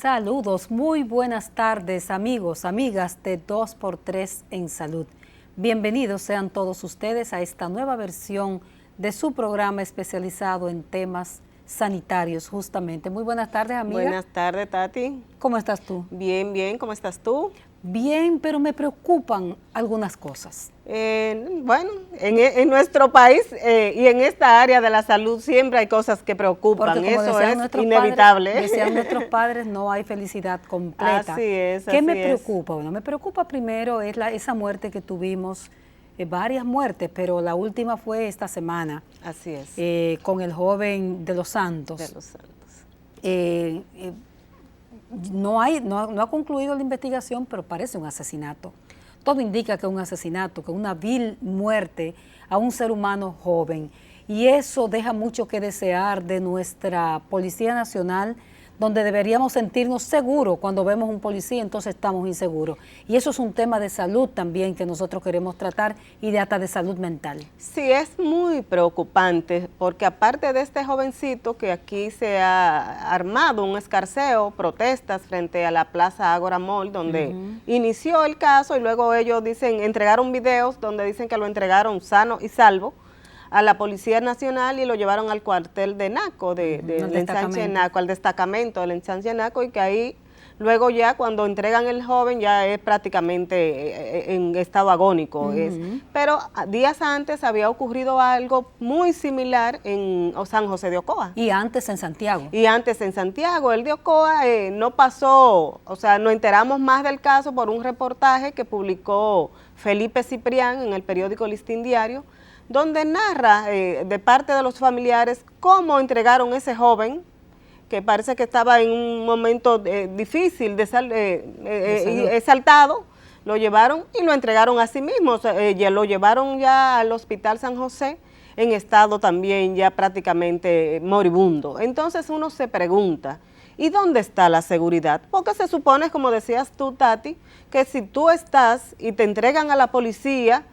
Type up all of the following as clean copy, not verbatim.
Saludos, muy buenas tardes amigos, amigas de 2x3 en Salud. Bienvenidos sean todos ustedes a esta nueva versión de su programa especializado en temas sanitarios, justamente. Muy buenas tardes, amiga. Buenas tardes, Tati. ¿Cómo estás tú? Bien, bien. ¿Cómo estás tú? Bien, pero me preocupan algunas cosas. Bueno, en nuestro país y en esta área de la salud siempre hay cosas que preocupan. Porque como eso es Padres, inevitable. decían nuestros padres, no hay felicidad completa. Así es, ¿Qué así me es. preocupa? Bueno, me preocupa primero es esa muerte que tuvimos, varias muertes, pero la última fue esta semana. Así es. Con el joven de Los Santos. De Los Santos. No ha concluido la investigación, pero parece un asesinato. Todo indica que es un asesinato, que es una vil muerte a un ser humano joven. Y eso deja mucho que desear de nuestra Policía Nacional, donde deberíamos sentirnos seguros cuando vemos un policía, entonces estamos inseguros. Y eso es un tema de salud también que nosotros queremos tratar y hasta de salud mental. Sí, es muy preocupante porque aparte de este jovencito que aquí se ha armado un escarceo, protestas frente a la Plaza Ágora Mall, donde inició el caso y luego ellos entregaron videos donde dicen que lo entregaron sano y salvo a la Policía Nacional y lo llevaron al cuartel de Naco, del ensanche Naco, al destacamento del ensanche Naco, y que ahí luego ya cuando entregan el joven ya es prácticamente en estado agónico. Pero días antes había ocurrido algo muy similar en San José de Ocoa. Y antes en Santiago. Y antes en Santiago. El de Ocoa no pasó, o sea, nos enteramos más del caso por un reportaje que publicó Felipe Ciprián en el periódico Listín Diario, donde narra de parte de los familiares cómo entregaron ese joven, que parece que estaba en un momento difícil, exaltado, lo llevaron y lo entregaron a sí mismo, o sea, lo llevaron ya al Hospital San José en estado también ya prácticamente moribundo. Entonces uno se pregunta, ¿y dónde está la seguridad? Porque se supone, como decías tú, Tati, que si tú estás y te entregan a la policía,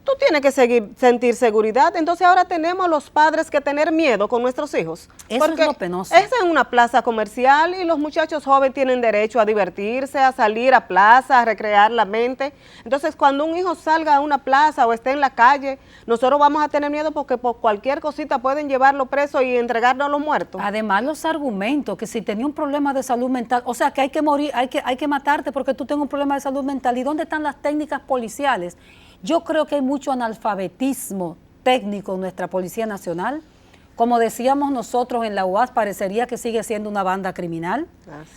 tú tienes que sentir seguridad. Entonces ahora tenemos los padres que tener miedo con nuestros hijos. Eso porque es lo penoso. Es en una plaza comercial y los muchachos jóvenes tienen derecho a divertirse, a salir a plaza, a recrear la mente. Entonces cuando un hijo salga a una plaza o esté en la calle, nosotros vamos a tener miedo porque por cualquier cosita pueden llevarlo preso y entregarlo a los muertos. Además los argumentos, que si tenía un problema de salud mental, o sea que hay que morir, hay que matarte porque tú tienes un problema de salud mental. ¿Y dónde están las técnicas policiales? Yo creo que hay mucho analfabetismo técnico en nuestra Policía Nacional. Como decíamos nosotros en la UAS, parecería que sigue siendo una banda criminal.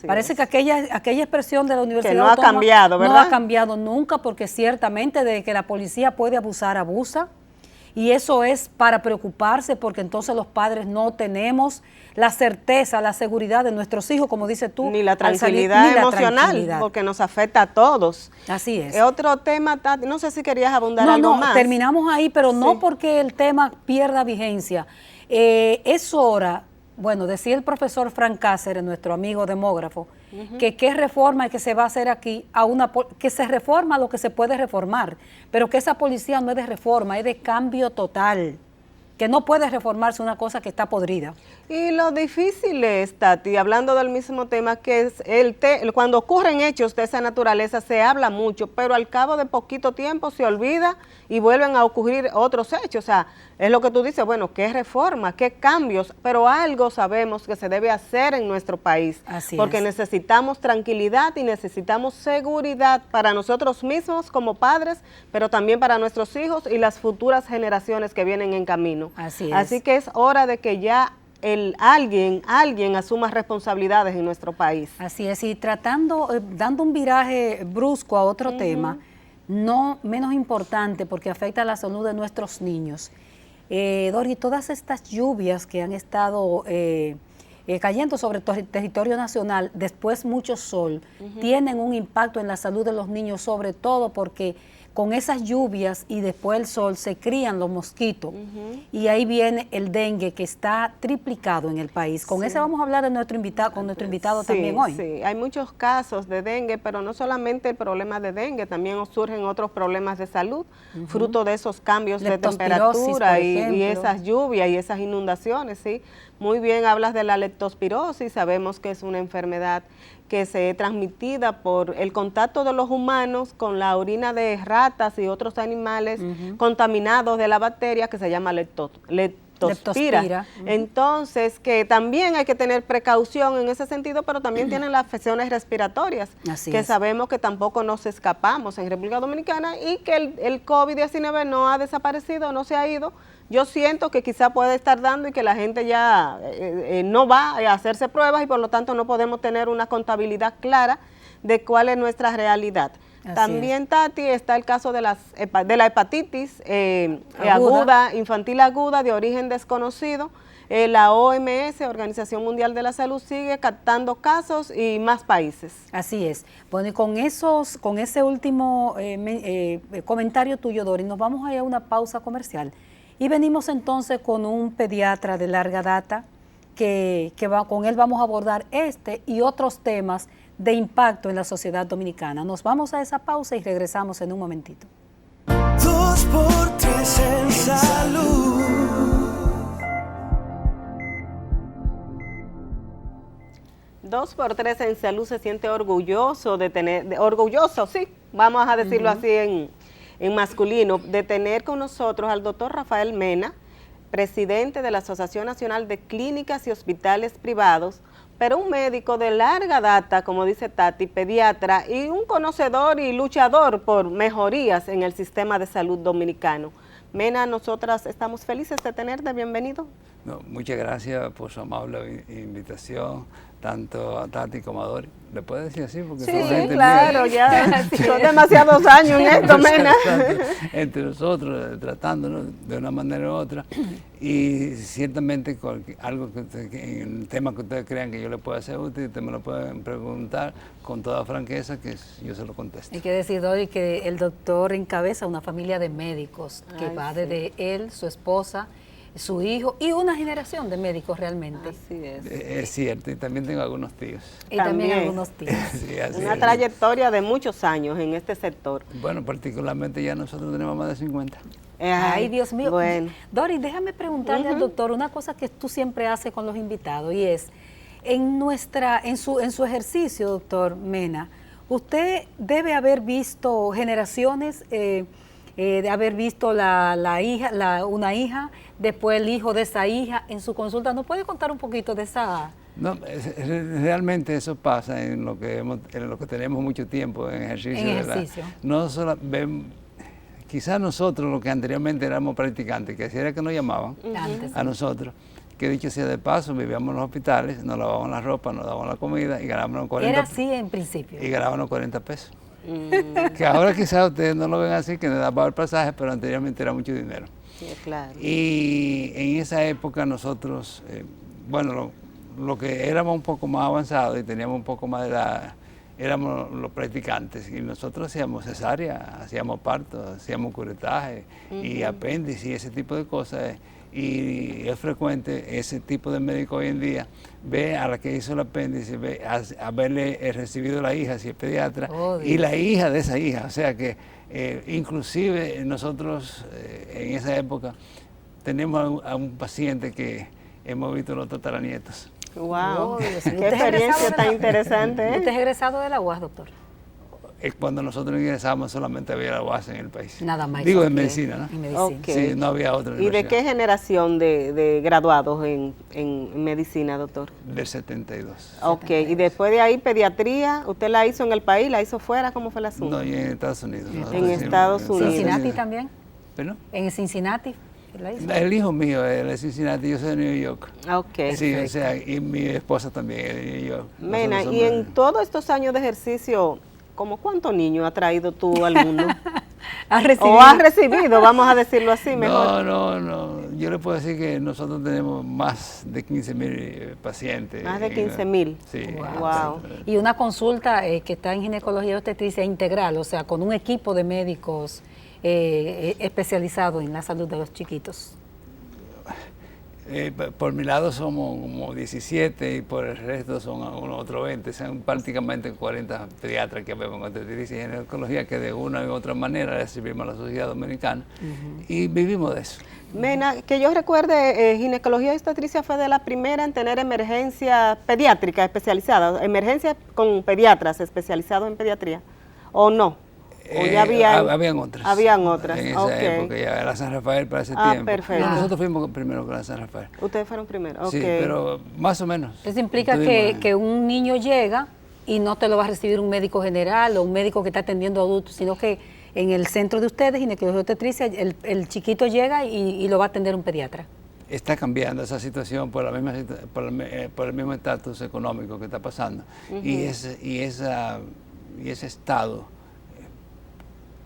Parece que aquella expresión de la Universidad que no ha cambiado, ¿verdad? No ha cambiado nunca, porque ciertamente de que la policía puede abusar, abusa. Y eso es para preocuparse, porque entonces los padres no tenemos la certeza, la seguridad de nuestros hijos, como dices tú. Ni la tranquilidad emocional, porque nos afecta a todos. Así es. Otro tema, Tati, no sé si querías abundar algo más. No, terminamos ahí, pero no porque el tema pierda vigencia. Es hora, bueno, decía el profesor Frank Cáceres, nuestro amigo demógrafo, que qué reforma que se va a hacer aquí, que se reforma lo que se puede reformar, pero que esa policía no es de reforma, es de cambio total, que no puede reformarse una cosa que está podrida. Y lo difícil es, Tati, hablando del mismo tema, que es cuando ocurren hechos de esa naturaleza se habla mucho, pero al cabo de poquito tiempo se olvida y vuelven a ocurrir otros hechos. O sea, es lo que tú dices, bueno, ¿qué reforma, qué cambios? Pero algo sabemos que se debe hacer en nuestro país. Así porque es. Necesitamos tranquilidad y necesitamos seguridad para nosotros mismos como padres, pero también para nuestros hijos y las futuras generaciones que vienen en camino. Así es. Así que es hora de que ya alguien asuma responsabilidades en nuestro país. Así es, y dando un viraje brusco a otro tema, no menos importante porque afecta a la salud de nuestros niños. Dori, todas estas lluvias que han estado cayendo sobre el territorio nacional, después mucho sol, tienen un impacto en la salud de los niños, sobre todo porque con esas lluvias y después el sol se crían los mosquitos y ahí viene el dengue que está triplicado en el país. Con ese vamos a hablar de nuestro invitado, con nuestro invitado también hoy. Sí, hay muchos casos de dengue, pero no solamente el problema de dengue, también surgen otros problemas de salud, fruto de esos cambios de temperatura y esas lluvias y esas inundaciones, ¿sí? Muy bien hablas de la leptospirosis, sabemos que es una enfermedad que se es transmitida por el contacto de los humanos con la orina de ratas y otros animales contaminados de la bacteria que se llama leptospira. Entonces, que también hay que tener precaución en ese sentido, pero también tienen las afecciones respiratorias, que sabemos que tampoco nos escapamos en República Dominicana y que el COVID-19 no ha desaparecido, no se ha ido. Yo siento que quizá puede estar dando y que la gente ya no va a hacerse pruebas y por lo tanto no podemos tener una contabilidad clara de cuál es nuestra realidad. También, Tati, está el caso de la hepatitis aguda, infantil aguda, de origen desconocido. La OMS, Organización Mundial de la Salud, sigue captando casos y más países. Así es. Bueno, y con ese último comentario tuyo, Dori, nos vamos a ir a una pausa comercial. Y venimos entonces con un pediatra de larga data, con él vamos a abordar este y otros temas de impacto en la sociedad dominicana. Nos vamos a esa pausa y regresamos en un momentito. 2x3 en salud. Dos por tres en salud se siente orgulloso de tener, orgulloso, sí, vamos a decirlo así en masculino, de tener con nosotros al doctor Rafael Mena, presidente de la Asociación Nacional de Clínicas y Hospitales Privados, pero un médico de larga data, como dice Tati, pediatra y un conocedor y luchador por mejorías en el sistema de salud dominicano. Mena, nosotras estamos felices de tenerte, bienvenido. No, muchas gracias por su amable invitación, tanto a Tati como a Dori. ¿Le puedo decir así? Porque sí, son gente claro, mía. ya son demasiados años en esto, Mena. Entre nosotros, tratándonos de una manera u otra. Y ciertamente algo en el tema que ustedes crean que yo le pueda hacer útil, ustedes me lo pueden preguntar con toda franqueza, que yo se lo contesto. Hay que decir, Dori, que el doctor encabeza una familia de médicos que va desde él, su esposa, su hijo y una generación de médicos realmente. Así es. Es cierto, y también tengo algunos tíos. Y también algunos tíos. Sí, una trayectoria de muchos años en este sector. Bueno, particularmente ya nosotros tenemos más de 50. Ay, Dios mío. Bueno. Dori, déjame preguntarle al doctor una cosa que tú siempre haces con los invitados, y es, en su ejercicio, doctor Mena, usted debe haber visto generaciones, de haber visto una hija, después el hijo de esa hija en su consulta. ¿No puede contar un poquito de esa? No, realmente eso pasa en lo que tenemos mucho tiempo en ejercicio. No solo quizás nosotros, lo que anteriormente éramos practicantes, que así era que nos llamaban a nosotros, que dicho sea de paso, vivíamos en los hospitales, nos lavaban la ropa, nos daban la comida y ganábamos 40 Era así en principio. Y ganábamos 40 pesos. Que ahora quizás ustedes no lo ven así, que nos daba el pasaje, pero anteriormente era mucho dinero. Sí, claro. Y en esa época nosotros, bueno, lo que éramos un poco más avanzados y teníamos un poco más de edad, éramos los practicantes y nosotros hacíamos cesárea, hacíamos parto, hacíamos curetaje y apéndice y ese tipo de cosas. Y es frecuente ese tipo de médico hoy en día ve a la que hizo el apéndice, ve haberle recibido la hija, si es pediatra, y la hija de esa hija. O sea que inclusive nosotros en esa época tenemos a un paciente que hemos visto los tataranietos. ¡Wow! Qué experiencia tan interesante. ¿Usted es egresado de la UAS, doctor? Cuando nosotros ingresamos solamente había la UAS en el país. Nada más. Digo, en medicina, ¿no? En medicina. Okay. Sí, no había otra. ¿Y de qué generación de graduados en medicina, doctor? Del 72. Ok, 72. Y después de ahí, pediatría, ¿usted la hizo en el país, la hizo fuera? ¿Cómo fue el asunto? No, y en Estados Unidos. En Estados Unidos. ¿Cincinnati también? ¿Pero? ¿En Cincinnati? ¿La hizo? El hijo mío es de Cincinnati, yo soy de New York. Ok. Sí, o sea, y mi esposa también es de New York. Mena, y en todos estos años de ejercicio, ¿cómo cuántos niños has traído tú al mundo? ¿O has recibido, vamos a decirlo así mejor? No. Yo le puedo decir que nosotros tenemos más de 15,000 pacientes. Más de 15,000. Sí. Wow. Y una consulta que está en ginecología obstetricia integral, o sea, con un equipo de médicos especializado en la salud de los chiquitos. Por mi lado somos como 17 y por el resto son otros 20, son prácticamente 40 pediatras que vemos en obstetricia y ginecología que de una u otra manera le servimos a la sociedad dominicana y vivimos de eso. Mena, que yo recuerde, ginecología y obstetricia fue de la primera en tener emergencia pediátrica especializada, emergencia con pediatras especializados en pediatría, ¿o no? ¿O ya habían otras. Habían otras, en esa época, ya era San Rafael para ese tiempo. Perfecto. No, nosotros fuimos primero con la San Rafael. Ustedes fueron primero, ok. Sí, pero más o menos. Eso implica que un niño llega y no te lo va a recibir un médico general o un médico que está atendiendo a adultos, sino que en el centro de ustedes, ginecología y obstetricia, el chiquito llega y lo va a atender un pediatra. Está cambiando esa situación por el mismo estatus económico que está pasando. Y ese estado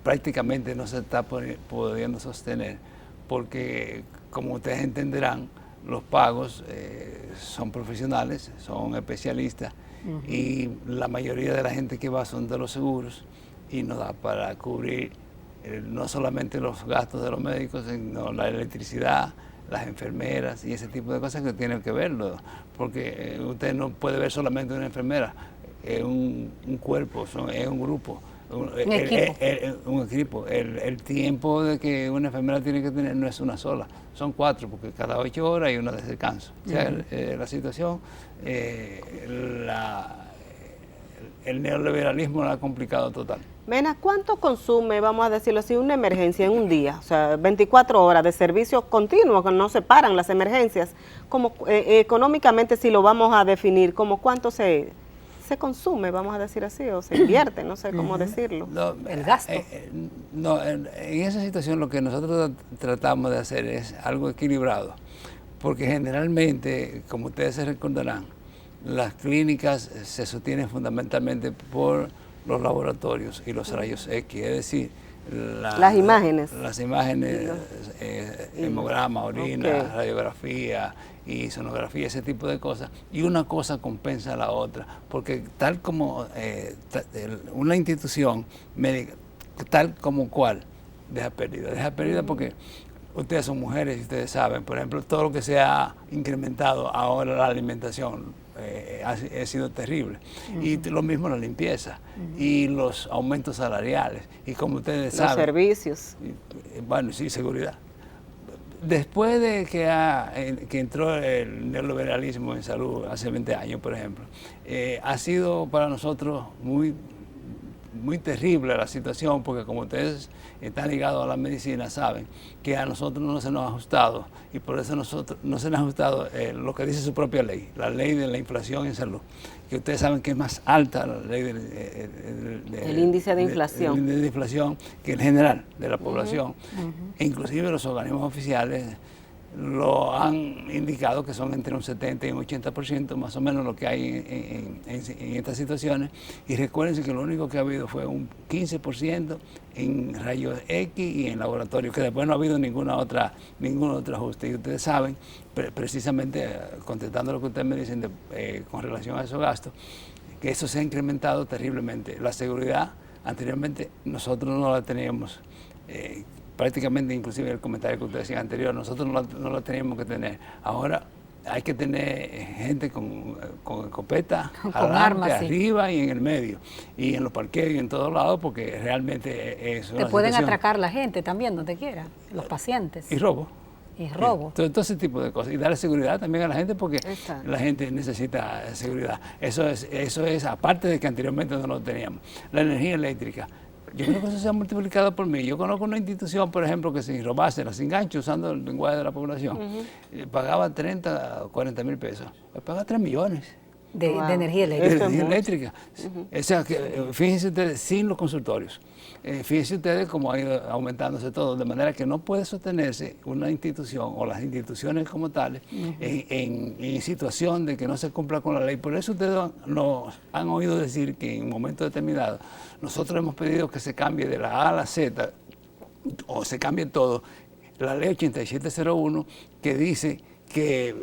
prácticamente no se está pudiendo sostener porque, como ustedes entenderán, los pagos son profesionales, son especialistas y la mayoría de la gente que va son de los seguros y no da para cubrir no solamente los gastos de los médicos, sino la electricidad, las enfermeras y ese tipo de cosas que tienen que verlo, porque usted no puede ver solamente una enfermera, es un cuerpo, es un grupo. Un equipo. El tiempo de que una enfermera tiene que tener no es una sola, son 4, porque cada 8 horas hay una de descanso. O sea, la situación, el neoliberalismo la ha complicado total. Mena, ¿cuánto consume, vamos a decirlo así, una emergencia en un día? O sea, 24 horas de servicio continuo, que no se paran las emergencias. Como económicamente, si lo vamos a definir, como cuánto se consume, vamos a decir así, o se invierte, no sé cómo decirlo. No, el gasto. No, en esa situación lo que nosotros tratamos de hacer es algo equilibrado, porque generalmente, como ustedes se recordarán, las clínicas se sostienen fundamentalmente por los laboratorios y los rayos X, es decir, las imágenes. Las imágenes, hemograma, orina, radiografía y sonografía, ese tipo de cosas, y una cosa compensa a la otra, porque tal como una institución médica, tal como cual, deja pérdida porque ustedes son mujeres y ustedes saben, por ejemplo, todo lo que se ha incrementado ahora la alimentación, ha sido terrible. Y lo mismo la limpieza y los aumentos salariales y como ustedes saben. Los servicios. Bueno, sí, seguridad. Después de que entró el neoliberalismo en salud hace 20 años, por ejemplo, ha sido para nosotros muy terrible la situación, porque como ustedes están ligados a la medicina, saben que a nosotros no se nos ha ajustado, y por eso nosotros no se nos ha ajustado lo que dice su propia ley, la ley de la inflación en salud, que ustedes saben que es más alta la ley el índice de inflación. El índice de inflación que el general de la población. E inclusive los organismos oficiales lo han indicado que son entre un 70 y un 80% más o menos lo que hay en estas situaciones, y recuérdense que lo único que ha habido fue un 15% en rayos X y en laboratorio, que después no ha habido ningún otro ajuste. Y ustedes saben, precisamente contestando lo que ustedes me dicen con relación a esos gastos, que eso se ha incrementado terriblemente. La seguridad, anteriormente nosotros no la teníamos, prácticamente, inclusive el comentario que ustedes decían anterior, nosotros no la teníamos que tener. Ahora hay que tener gente con escopeta, adelante, arriba y en el medio, y en los parqueos y en todos lados, porque realmente es una Te pueden situación. atracar la gente también, donde quiera, los pacientes. Y robo. Y robo. Todo ese tipo de cosas. Y darle seguridad también a la gente, porque la gente necesita seguridad. Eso es aparte de que anteriormente no lo teníamos. La energía eléctrica. Yo creo que eso se ha multiplicado por mí. Yo conozco una institución, por ejemplo, que sin robarse, sin gancho, usando el lenguaje de la población, pagaba 30 o 40 mil pesos. Paga 3 millones. De energía eléctrica. De energía eléctrica. O sea, que, fíjense ustedes, sin los consultorios. Fíjense ustedes cómo ha ido aumentándose todo, de manera que no puede sostenerse una institución o las instituciones como tales en situación de que no se cumpla con la ley. Por eso ustedes nos han oído decir que en un momento determinado nosotros hemos pedido que se cambie de la A a la Z, o se cambie todo, la ley 8701, que dice que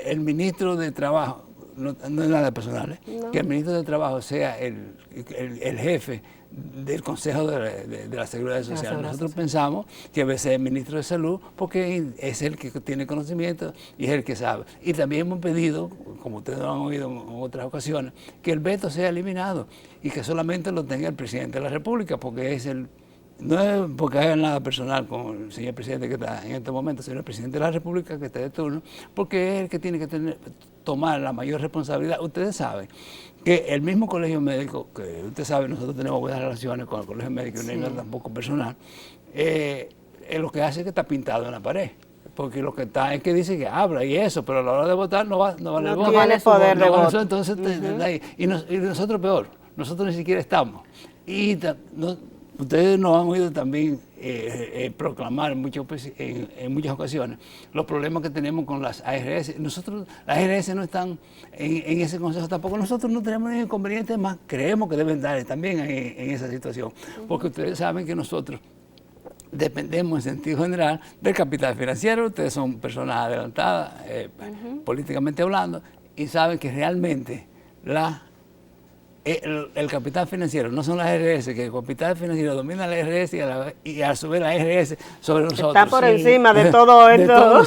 el ministro de Trabajo, no es nada personal, que el ministro de Trabajo sea el jefe del Consejo de la Seguridad Social. Nosotros pensamos que debe ser el ministro de Salud porque es el que tiene conocimiento y es el que sabe. Y también hemos pedido, como ustedes lo han oído en otras ocasiones, que el veto sea eliminado y que solamente lo tenga el presidente de la República, porque es no es porque haya nada personal con el señor presidente que está en este momento, sino el presidente de la República que está de turno, porque es el que tiene que tomar la mayor responsabilidad. Ustedes saben que el mismo colegio médico, que usted sabe, nosotros tenemos buenas relaciones con el colegio médico, no hay nada tampoco personal, lo que hace es que está pintado en la pared. Porque lo que está es que dice que habla y eso, pero a la hora de votar no vale el voto. No tiene poder de voto. Entonces, y nosotros peor, nosotros ni siquiera estamos. Y ustedes nos han oído también proclamar en muchas ocasiones los problemas que tenemos con las ARS. Las ARS no están en ese consejo tampoco. Nosotros no tenemos ningún inconveniente, más creemos que deben dar también en esa situación. Porque ustedes saben que nosotros dependemos en sentido general del capital financiero. Ustedes son personas adelantadas, políticamente hablando, y saben que realmente el capital financiero no son las ARS, que el capital financiero domina la ARS y a su vez la ARS sobre nosotros. Está por encima de todo esto.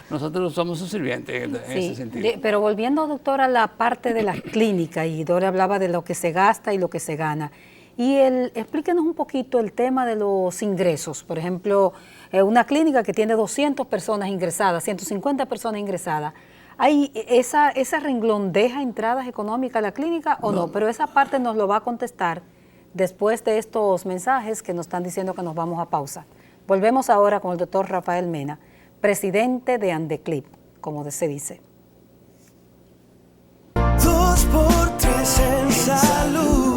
Nosotros somos sus sirvientes en ese sentido. Pero volviendo, doctora, a la parte de las clínicas, y Dora hablaba de lo que se gasta y lo que se gana. Y explíquenos un poquito el tema de los ingresos. Por ejemplo, una clínica que tiene 200 personas ingresadas, 150 personas ingresadas, ¿hay ese renglón deja entradas económicas a la clínica o no? Pero esa parte nos lo va a contestar después de estos mensajes que nos están diciendo que nos vamos a pausa. Volvemos ahora con el doctor Rafael Mena, presidente de Andeclip, como se dice. 2x3 en salud.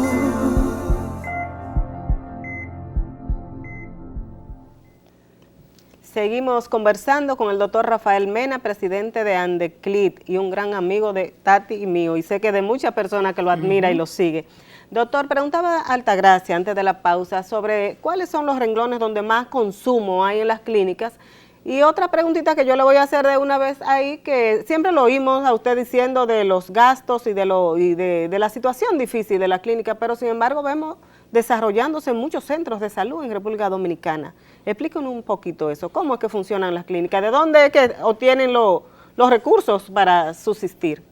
Seguimos conversando con el doctor Rafael Mena, presidente de Andeclip y un gran amigo de Tati y mío, y sé que de muchas personas que lo admira y lo sigue. Doctor, preguntaba Altagracia antes de la pausa sobre cuáles son los renglones donde más consumo hay en las clínicas. Y otra preguntita que yo le voy a hacer de una vez ahí, que siempre lo oímos a usted diciendo de los gastos y de la situación difícil de la clínica, pero sin embargo vemos desarrollándose muchos centros de salud en República Dominicana. Explíquenos un poquito eso, cómo es que funcionan las clínicas, de dónde es que obtienen los recursos para subsistir.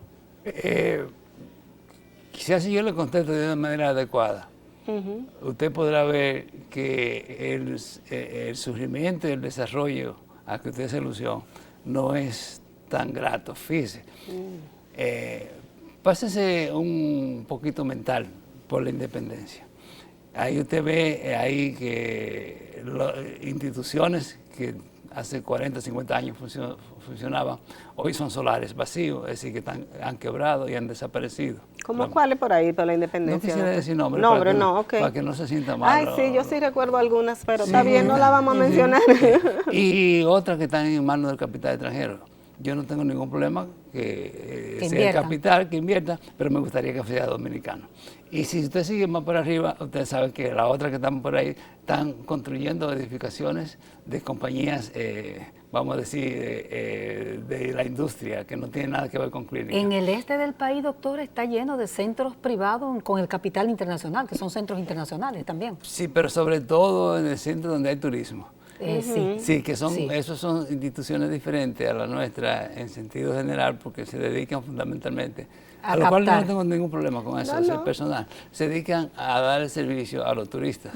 Quizás si yo le contesto de una manera adecuada, usted podrá ver que el surgimiento y el desarrollo a que usted hace alusión no es tan grato, fíjese. Pásese un poquito mental por la independencia. Ahí usted ve ahí que las instituciones que hace 40, 50 años funcionaban, hoy son solares vacíos, es decir, que han quebrado y han desaparecido. ¿Cómo cuáles por ahí, por la independencia? No quisiera decir nombres, para que no se sienta mal. Ay, sí, yo sí recuerdo algunas, pero sí, está bien, no la vamos a mencionar. Y otras que están en manos del capital extranjero. Yo no tengo ningún problema que sea el capital que invierta, pero me gustaría que sea dominicano. Y si usted sigue más por arriba, usted sabe que las otras que están por ahí están construyendo edificaciones de compañías, vamos a decir, de la industria, que no tiene nada que ver con clínicas. En el este del país, doctor, está lleno de centros privados con el capital internacional, que son centros internacionales también. Sí, pero sobre todo en el centro donde hay turismo. Sí, que esos son instituciones diferentes a la nuestra en sentido general, porque se dedican fundamentalmente, a lo cual yo no tengo ningún problema con eso, es personal, se dedican a dar el servicio a los turistas.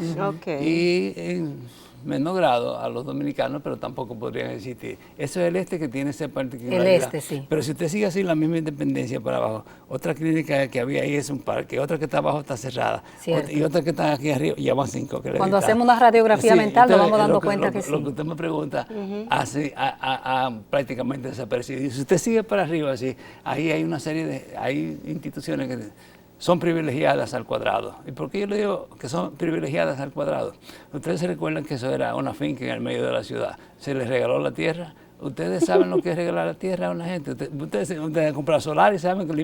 Y en menor grado a los dominicanos, pero tampoco podrían existir. Eso es el este que tiene esa particularidad. El este, sí. Pero si usted sigue así, la misma independencia para abajo, otra clínica que había ahí es un parque, otra que está abajo está cerrada, y otra que está aquí arriba, ya van 5. Cuando hacemos una radiografía mental nos vamos dando cuenta que sí. Lo que usted me pregunta ha prácticamente desaparecido. Y si usted sigue para arriba, así, ahí hay una serie hay instituciones que son privilegiadas al cuadrado. ¿Y por qué yo le digo que son privilegiadas al cuadrado? Ustedes se recuerdan que eso era una finca en el medio de la ciudad. Se les regaló la tierra. Ustedes saben lo que es regalar la tierra a una gente. Ustedes han comprado solar y saben que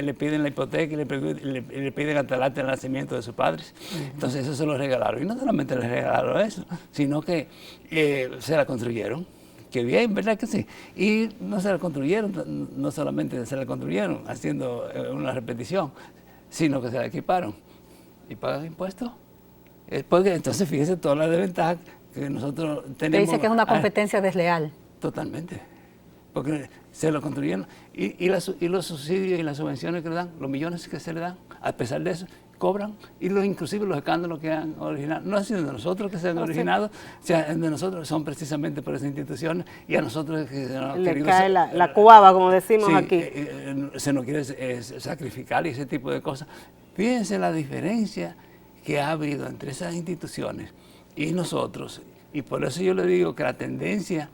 le piden la hipoteca y le piden hasta el acta de nacimiento de sus padres. Entonces eso se lo regalaron. Y no solamente les regalaron eso, sino que se la construyeron. Que bien, ¿verdad que sí? Y no se la construyeron, no solamente se la construyeron haciendo una repetición, sino que se la equiparon. y pagan impuestos. Porque entonces fíjese todas las desventajas que nosotros tenemos. Te dice que es una competencia desleal. Totalmente. Porque se lo construyeron. Y los subsidios y las subvenciones que le dan, los millones que se le dan, a pesar de eso, cobran. Y inclusive los escándalos que han originado, no han sido de nosotros que se han originado, de nosotros son precisamente por esas instituciones y a nosotros que se nos le cae la cuava, como decimos sí, aquí. Se nos quiere sacrificar y ese tipo de cosas. Fíjense la diferencia que ha habido entre esas instituciones y nosotros. Y por eso yo le digo que la tendencia,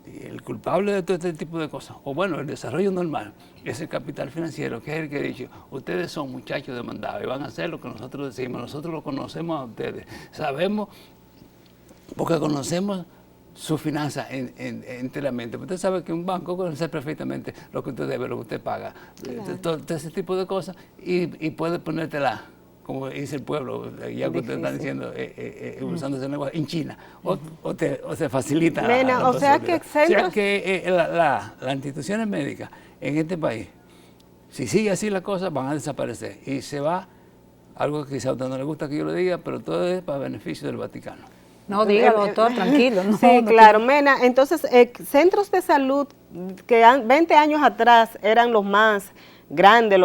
el culpable de todo este tipo de cosas, o bueno, el desarrollo normal, es el capital financiero, que es el que ha dicho, ustedes son muchachos demandados y van a hacer lo que nosotros decimos, nosotros lo conocemos a ustedes, sabemos, porque conocemos su finanza enteramente. Usted sabe que un banco conoce perfectamente lo que usted debe, lo que usted paga, claro. todo ese tipo de cosas, y puede ponértela, como dice el pueblo, ya que usted está diciendo, usando ese lenguaje, en China, o te facilita. Mena, o sea que las instituciones médicas en este país, si sigue así la cosa, van a desaparecer. Y se va, algo que quizá a usted no le gusta que yo lo diga, pero todo es para beneficio del Vaticano. No, dígalo, doctor, tranquilo. No, sí, no, claro, Mena. Entonces, centros de salud que 20 años atrás eran los más grandes,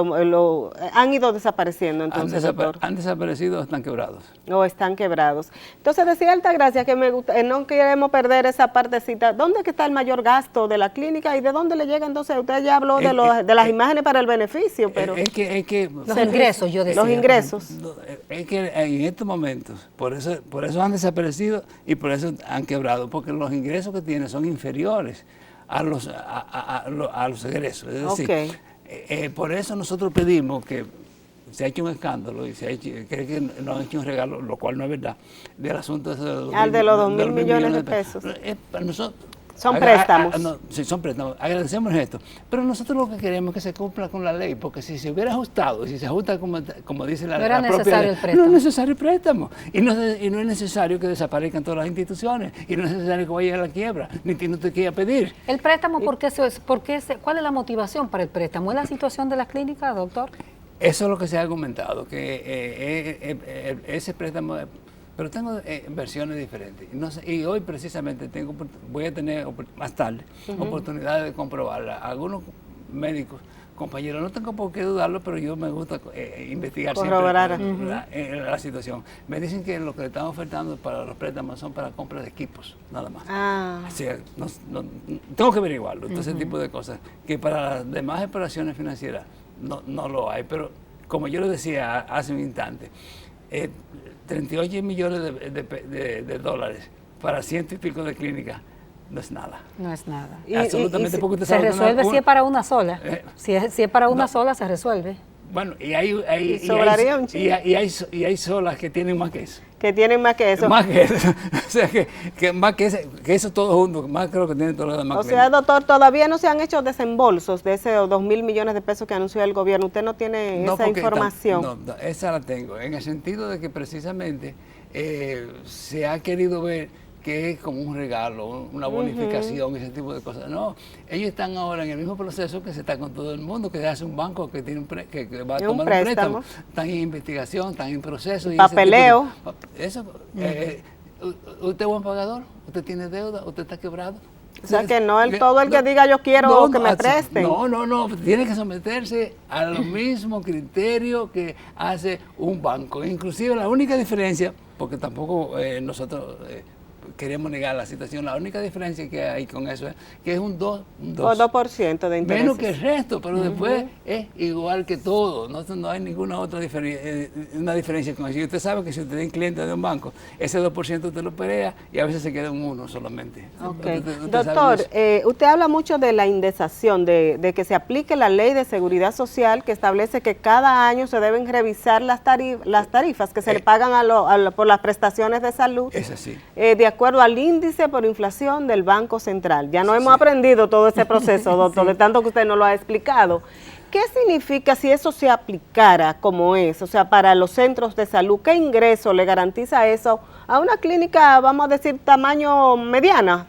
han ido desapareciendo, entonces, doctor. Han desaparecido o están quebrados. O están quebrados. Entonces, decía Altagracia que no queremos perder esa partecita. ¿Dónde es que está el mayor gasto de la clínica y de dónde le llega? Entonces, usted ya habló de las imágenes para el beneficio, pero... Es que los ingresos, yo decía. Los ingresos. Es que en estos momentos, por eso han desaparecido y por eso han quebrado, porque los ingresos que tienen son inferiores a los egresos. Es decir, okay. Por eso nosotros pedimos que se ha hecho un escándalo y cree que nos han hecho un regalo, lo cual no es verdad, del asunto de los 2.000 millones de pesos. Para nosotros, son préstamos. Sí, son préstamos. Agradecemos esto. Pero nosotros lo que queremos es que se cumpla con la ley, porque si se hubiera ajustado, si se ajusta como dice la propia ley, no es necesario el préstamo. Y no es necesario que desaparezcan todas las instituciones, y no es necesario que vaya a la quiebra, ni tiene usted que ir a pedir. ¿El préstamo cuál es la motivación para el préstamo? ¿Es la situación de las clínicas, doctor? Eso es lo que se ha argumentado, que ese préstamo... Pero tengo versiones diferentes. No sé, y hoy precisamente voy a tener más tarde oportunidad de comprobarla. Algunos médicos, compañeros, no tengo por qué dudarlo, pero yo me gusta investigar siempre la situación. Me dicen que lo que le están ofertando para los préstamos son para compra de equipos, nada más. Así, tengo que averiguarlo, ese tipo de cosas. Que para las demás operaciones financieras no lo hay, pero como yo lo decía hace un instante, 38 millones de dólares para 100 y pico de clínicas no es nada. No es nada. Absolutamente. Porque usted se resuelve si es para una sola. Si es para una sola, se resuelve. Bueno, y hay solas que tienen más que eso. Que tienen más que eso. Más que eso. O sea, que más que eso todo junto, más creo que tienen todo lo demás. O sea, doctor, todavía no se han hecho desembolsos de esos 2.000 millones de pesos que anunció el gobierno. ¿Usted no tiene esa información? No, esa la tengo. En el sentido de que precisamente se ha querido ver que es como un regalo, una bonificación, ese tipo de cosas. No, ellos están ahora en el mismo proceso que se está con todo el mundo, que hace un banco que tiene que va a tomar un préstamo. Están en investigación, están en proceso. Papeleo. ¿Usted es buen pagador? ¿Usted tiene deuda? ¿Usted está quebrado? O sea, que no todo el que diga yo quiero que me presten. No, tiene que someterse al mismo criterio que hace un banco. Inclusive la única diferencia, porque tampoco nosotros queremos negar la situación, la única diferencia que hay con eso es que es un 2% de interés. Menos que el resto, pero después es igual que todo, no hay ninguna otra diferencia con eso. Y usted sabe que si usted es cliente de un banco, ese 2% usted lo pelea y a veces se queda en 1 solamente. Okay. Doctor, usted habla mucho de la indexación, de que se aplique la ley de seguridad social que establece que cada año se deben revisar las tarifas que se le pagan por las prestaciones de salud. Es así. De acuerdo al índice por inflación del Banco Central. Ya no hemos aprendido todo ese proceso, doctor, de tanto que usted nos lo ha explicado. ¿Qué significa si eso se aplicara como es? O sea, para los centros de salud, ¿qué ingreso le garantiza eso a una clínica, vamos a decir, tamaño mediana,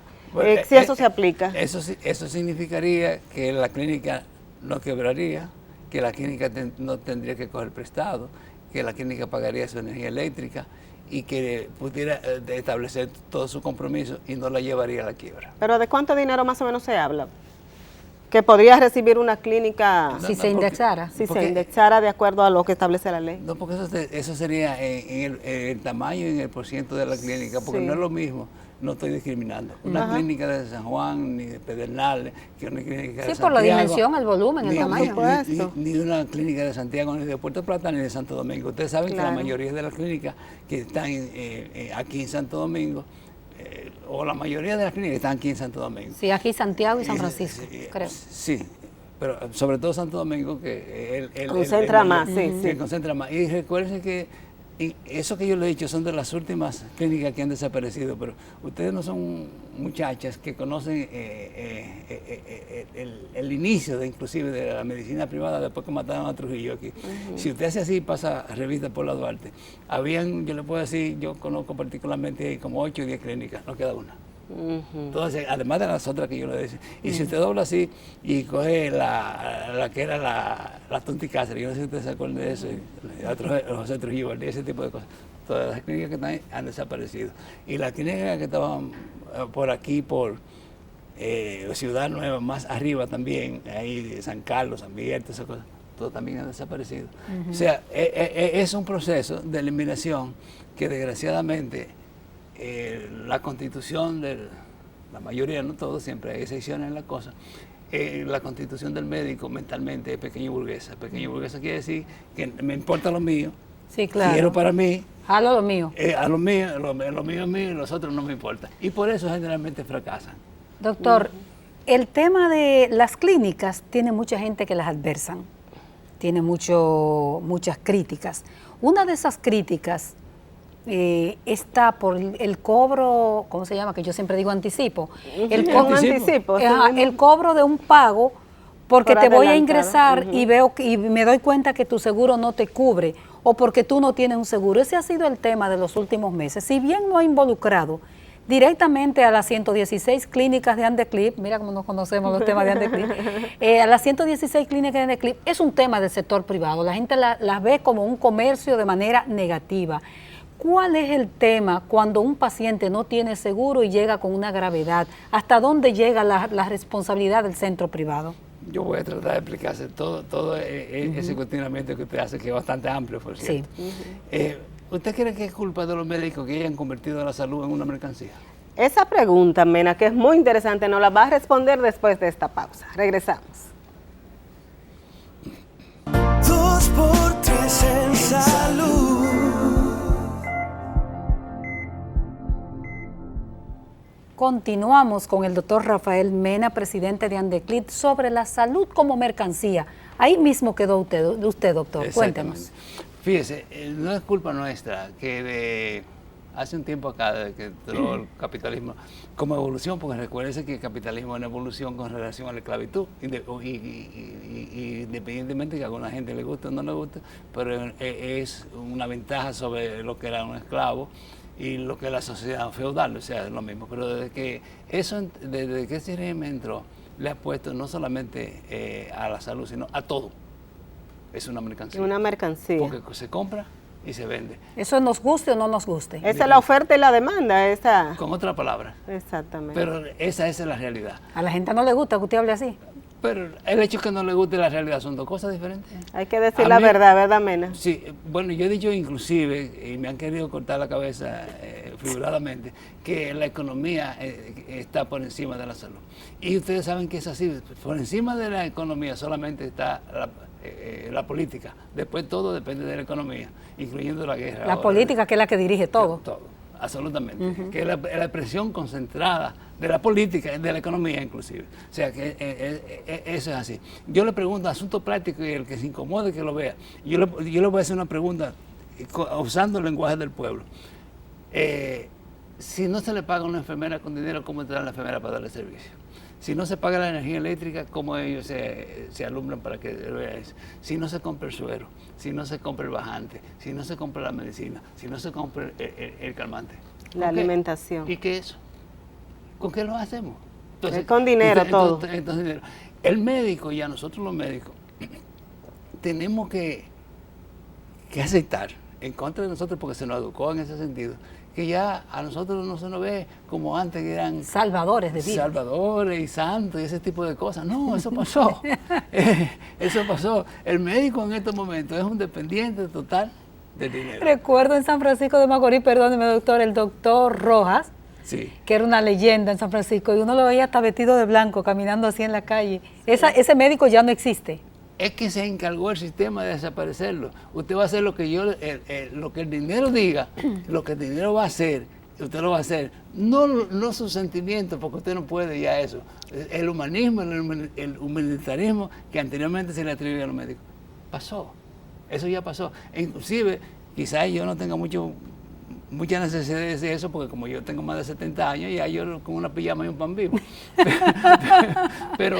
si eso se aplica? Eso significaría que la clínica no quebraría, que la clínica no tendría que coger prestado, que la clínica pagaría su energía eléctrica y que pudiera establecer todo su compromiso y no la llevaría a la quiebra. ¿Pero de cuánto dinero más o menos se habla? Que podría recibir una clínica Si se indexara. si se indexara de acuerdo a lo que establece la ley. No, porque eso sería en el tamaño y en el porciento de la clínica, porque Sí. no es lo mismo, no estoy discriminando. Una clínica de San Juan, ni de Pedernales, que una clínica de Santiago. Sí, por la dimensión, el volumen, el tamaño. Ni una clínica de Santiago, ni de Puerto Plata, ni de Santo Domingo. Ustedes saben que la mayoría de las clínicas que están aquí en Santo Domingo, o la mayoría de las clínicas están aquí en Santo Domingo. Sí, aquí Santiago y San Francisco, creo. Sí, pero sobre todo Santo Domingo, que Concentra más, sí. que concentra más. Y recuerden que eso que yo le he dicho son de las últimas clínicas que han desaparecido, pero ustedes no son muchachas que conocen el inicio inclusive de la medicina privada después que mataron a Trujillo aquí. Si usted hace así, pasa revista por la Duarte. Yo le puedo decir, yo conozco particularmente como 8 o 10 clínicas, no queda una. Entonces, además de las otras que yo le decía. Y si usted dobla así y coge la que era la Tonti Cáceres, yo no sé si usted se acuerda de eso, José Trujillo, ese tipo de cosas. Todas las clínicas que están ahí han desaparecido. Y las clínicas que estaban por aquí, por Ciudad Nueva, más arriba también, ahí San Carlos, San Miguel, todas esas cosas, todo también han desaparecido. O sea, es un proceso de eliminación que desgraciadamente la constitución la mayoría, no todos, siempre hay excepciones en la cosa, la constitución del médico mentalmente es pequeño burguesa. Pequeño burguesa quiere decir que me importa lo mío, Sí, claro. quiero para mí, Jalo lo mío. a lo mío, lo mío es mío y los otros no me importa. Y por eso generalmente fracasan. Doctor, el tema de las clínicas tiene mucha gente que las adversan, tiene muchas críticas. Una de esas críticas está por el cobro, ¿cómo se llama? Que yo siempre digo anticipo. Anticipo. El cobro de un pago porque Por te voy a adelantado. ingresar y me doy cuenta que tu seguro no te cubre o porque tú no tienes un seguro. Ese ha sido el tema de los últimos meses. Si bien no ha involucrado directamente a las 116 clínicas de Andeclip, mira cómo nos conocemos los temas de Andeclip, a las 116 clínicas de Andeclip, es un tema del sector privado. La gente las ve como un comercio de manera negativa. ¿Cuál es el tema cuando un paciente no tiene seguro y llega con una gravedad? ¿Hasta dónde llega la responsabilidad del centro privado? Yo voy a tratar de explicarse todo ese cuestionamiento que usted hace, que es bastante amplio, por cierto. Sí. ¿Usted cree que es culpa de los médicos que hayan convertido la salud en una mercancía? Esa pregunta, Mena, que es muy interesante, nos la va a responder después de esta pausa. Regresamos. 2x3 en salud. Continuamos con el doctor Rafael Mena, presidente de Andeclip, sobre la salud como mercancía. Ahí mismo quedó usted doctor. Cuéntenos. Fíjese, no es culpa nuestra que hace un tiempo acá, desde que entró el capitalismo como evolución, porque recuérdese que el capitalismo es una evolución con relación a la esclavitud, independientemente que a alguna gente le guste o no le guste, pero es una ventaja sobre lo que era un esclavo y lo que es la sociedad feudal, o sea, es lo mismo. Pero desde que ese régimen entró, le ha puesto no solamente a la salud, sino a todo. Es una mercancía. Una mercancía. Porque se compra y se vende. Eso nos guste o no nos guste. Esa es la oferta y la demanda. Esa. Con otra palabra. Exactamente. Pero esa es la realidad. A la gente no le gusta que usted hable así. Pero el hecho que no le guste la realidad son dos cosas diferentes. Hay que decir A la mí- verdad, ¿verdad, Mena? Sí, bueno, yo he dicho inclusive, y me han querido cortar la cabeza figuradamente, que la economía está por encima de la salud. Y ustedes saben que es así, por encima de la economía solamente está la política. Después todo depende de la economía, incluyendo la guerra. La política, que es la que dirige todo. Todo, absolutamente. Que es la expresión concentrada de la política, de la economía inclusive. O sea, que eso es así. Yo le pregunto, asunto práctico, y el que se incomode que lo vea. Yo le voy a hacer una pregunta usando el lenguaje del pueblo. Si no se le paga a una enfermera con dinero, ¿cómo entra la enfermera para darle servicio? Si no se paga la energía eléctrica, ¿cómo ellos se alumbran para que vea eso? Si no se compra el suero, si no se compra el bajante, si no se compra la medicina, si no se compra el calmante. La ¿Con qué? alimentación. ¿Y qué es eso? ¿Con qué lo hacemos? Entonces, Con dinero todo. Entonces, dinero. El médico, ya nosotros los médicos, tenemos que que aceptar, en contra de nosotros, porque se nos educó en ese sentido, que ya a nosotros no se nos ve como antes, que eran salvadores de vida. Salvadores y santos y ese tipo de cosas. No, eso pasó. Eso pasó. El médico en estos momentos es un dependiente total del dinero. Recuerdo en San Francisco de Macorís, perdóneme doctor, el doctor Rojas, sí, que era una leyenda en San Francisco, y uno lo veía hasta vestido de blanco, caminando así en la calle. Ese médico ya no existe. Es que se encargó el sistema de desaparecerlo. Usted va a hacer lo que lo que el dinero diga, lo que el dinero va a hacer, usted lo va a hacer. No sus sentimientos, porque usted no puede ya eso. El humanismo, el humanitarismo que anteriormente se le atribuía a los médicos, pasó. Eso ya pasó. E inclusive, quizás yo no tenga mucha necesidad de decir eso, porque como yo tengo más de 70 años, ya yo con una pijama y un pan vivo. pero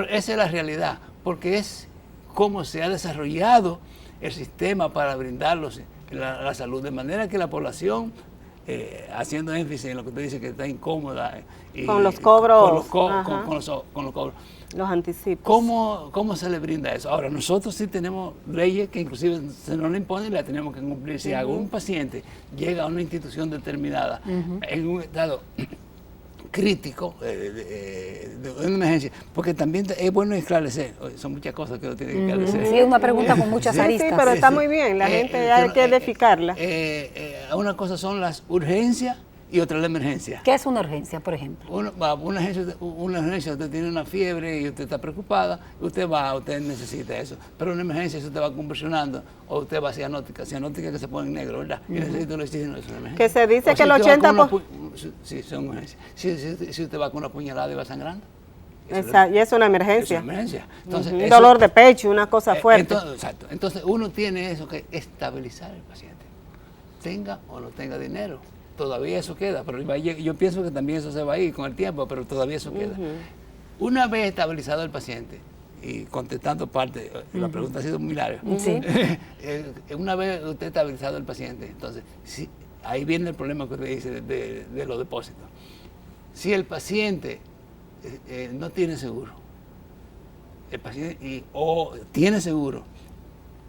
esa es la realidad, porque es cómo se ha desarrollado el sistema para brindar la salud, de manera que la población, haciendo énfasis en lo que usted dice que está incómoda, con los cobros, con los cobros. Los anticipos. ¿Cómo se le brinda eso? Ahora, nosotros sí tenemos leyes que inclusive se nos la imponen y las tenemos que cumplir. Si algún paciente llega a una institución determinada en un estado crítico de una emergencia, porque también es bueno esclarecer, son muchas cosas que uno tiene que esclarecer. Sí, es una pregunta con muchas aristas. Sí, pero está muy bien, la gente hay que edificarla. Una cosa son las urgencias y otra la emergencia. ¿Qué es una urgencia, por ejemplo? Una urgencia, usted tiene una fiebre y usted está preocupada, usted necesita eso. Pero una emergencia, si usted va convulsionando, o usted va a cianótica que se pone en negro, ¿verdad? Y necesita una oxígeno, es una emergencia. Que se dice que el 80%... Sí, son urgencias. Si usted va con una puñalada y va sangrando. Y es una emergencia. Es una emergencia. Entonces, un dolor de pecho, una cosa fuerte. Exacto. Entonces uno tiene eso que estabilizar al paciente. Tenga o no tenga dinero. Todavía eso queda, pero yo pienso que también eso se va a ir con el tiempo, pero todavía eso queda. Una vez estabilizado el paciente, y contestando parte, la pregunta ha sido muy larga, sí. Una vez usted estabilizado el paciente, entonces, ahí viene el problema que usted dice de los depósitos. Si el paciente no tiene seguro, el paciente o tiene seguro,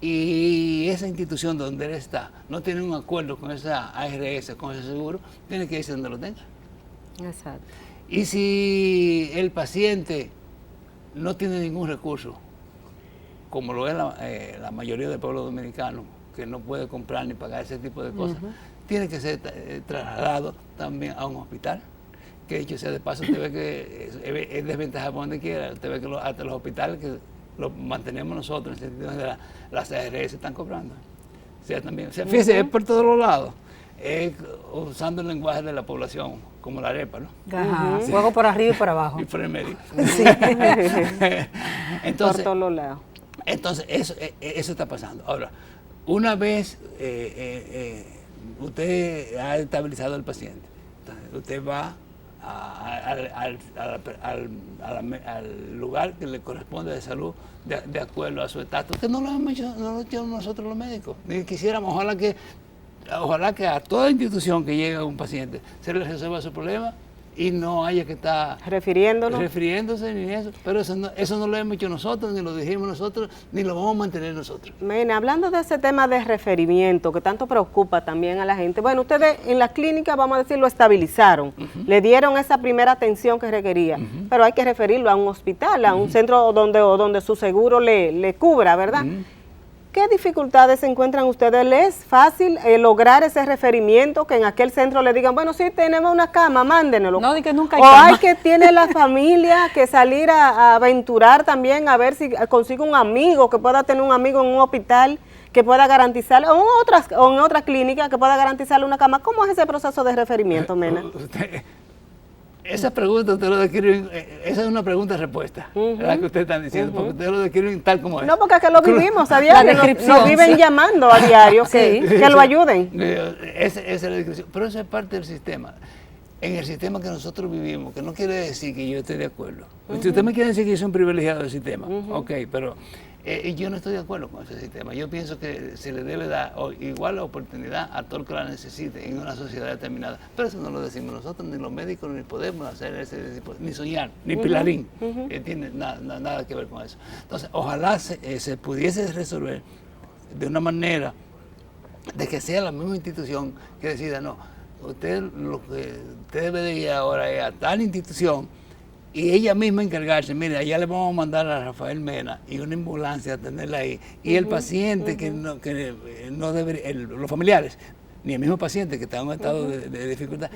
y esa institución donde él está no tiene un acuerdo con esa ARS, con ese seguro, tiene que irse donde lo tenga. Exacto. Y si el paciente no tiene ningún recurso, como lo es la mayoría del pueblo dominicano, que no puede comprar ni pagar ese tipo de cosas, tiene que ser trasladado también a un hospital. Que dicho sea de paso, usted ve que es desventaja por donde quiera, usted ve que hasta los hospitales que lo mantenemos nosotros, en el sentido de las ARS están cobrando. O sea, también, fíjese, es por todos los lados, usando el lenguaje de la población, como la arepa, ¿no? Ajá, fuego por arriba y por abajo. Y por el medio. Sí. Entonces, por todos los lados. Entonces, eso está pasando. Ahora, una vez usted ha estabilizado al paciente, entonces usted va al lugar que le corresponde de salud de acuerdo a su estatus, que no lo hemos hecho nosotros los médicos, ni quisiéramos. Ojalá que a toda institución que llegue a un paciente se le resuelva su problema y no haya que estar refiriéndose ni eso, pero eso no lo hemos hecho nosotros, ni lo dijimos nosotros, ni lo vamos a mantener nosotros. Mena, hablando de ese tema de referimiento que tanto preocupa también a la gente, bueno, ustedes en las clínicas, vamos a decir, lo estabilizaron, le dieron esa primera atención que requería, pero hay que referirlo a un hospital, a un centro donde su seguro le cubra, ¿verdad? ¿Qué dificultades encuentran ustedes? ¿Les es fácil lograr ese referimiento, que en aquel centro le digan, bueno, sí, tenemos una cama, mándenlo? No, y que nunca hay cama. O cama. hay que tiene la familia que salir a aventurar también, a ver si consigue un amigo, que pueda tener un amigo en un hospital, que pueda garantizarle, o en otras clínicas, que pueda garantizarle una cama. ¿Cómo es ese proceso de referimiento, Mena? Esa pregunta usted lo describe, esa es una pregunta-respuesta, la que usted está diciendo, porque usted lo describe tal como es. No, porque es que lo vivimos a diario, nos viven llamando a diario que lo ayuden. Esa es la descripción, pero eso es parte del sistema. En el sistema que nosotros vivimos, que no quiere decir que yo esté de acuerdo. Si usted me quiere decir que yo soy un privilegiado del sistema, ok, pero yo no estoy de acuerdo con ese sistema. Yo pienso que se le debe dar igual oportunidad a todo el que la necesite en una sociedad determinada. Pero eso no lo decimos nosotros, ni los médicos, ni podemos hacer ese tipo, ni soñar, ni Pilarín. Tiene nada que ver con eso. Entonces, ojalá se pudiese resolver de una manera de que sea la misma institución que decida, no, usted debe de ir ahora a tal institución y ella misma encargarse, mire, allá le vamos a mandar a Rafael Mena y una ambulancia a tenerla ahí. Y el paciente que no debería, los familiares, ni el mismo paciente que está en un estado de dificultad,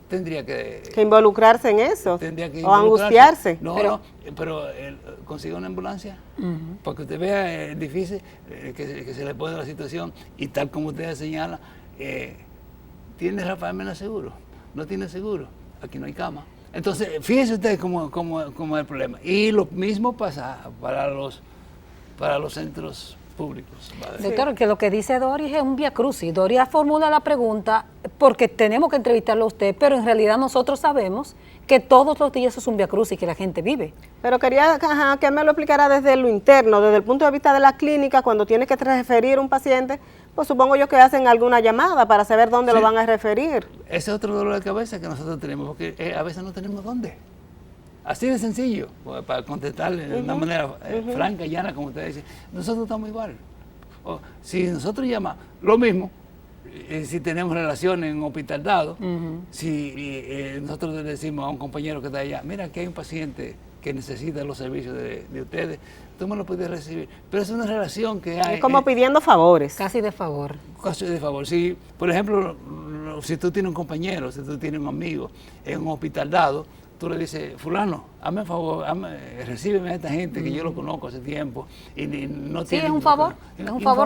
tendría que involucrarse en eso, tendría que o angustiarse. No, pero consiga una ambulancia, porque usted vea es difícil que se le pone la situación y tal como usted señala, ¿tiene Rafael Mena seguro? ¿No tiene seguro? Aquí no hay cama. Entonces, fíjese usted cómo es el problema. Y lo mismo pasa para los centros públicos. ¿Vale? Doctor, que lo que dice Doris es un vía crucis. Doris formula la pregunta porque tenemos que entrevistarlo a usted, pero en realidad nosotros sabemos que todos los días es un vía crucis que la gente vive. Pero quería que me lo explicara desde lo interno, desde el punto de vista de la clínica, cuando tiene que referir un paciente, pues supongo yo que hacen alguna llamada para saber dónde lo van a referir. Ese es otro dolor de cabeza que nosotros tenemos, porque a veces no tenemos dónde. Así de sencillo, para contestarle de una manera franca y llana, como usted dice. Nosotros estamos igual. Si nosotros llamamos, lo mismo, si tenemos relaciones en un hospital dado, si nosotros le decimos a un compañero que está allá, mira, aquí hay un paciente que necesita los servicios de ustedes, tú me lo puedes recibir. Pero es una relación que hay. Es como pidiendo favores. Casi de favor. Casi de favor. Si, por ejemplo, si tú tienes un compañero, si tú tienes un amigo en un hospital dado, tú le dices, fulano, hazme un favor, recíbeme a esta gente que yo lo conozco hace tiempo y no Sí, tiene... es un favor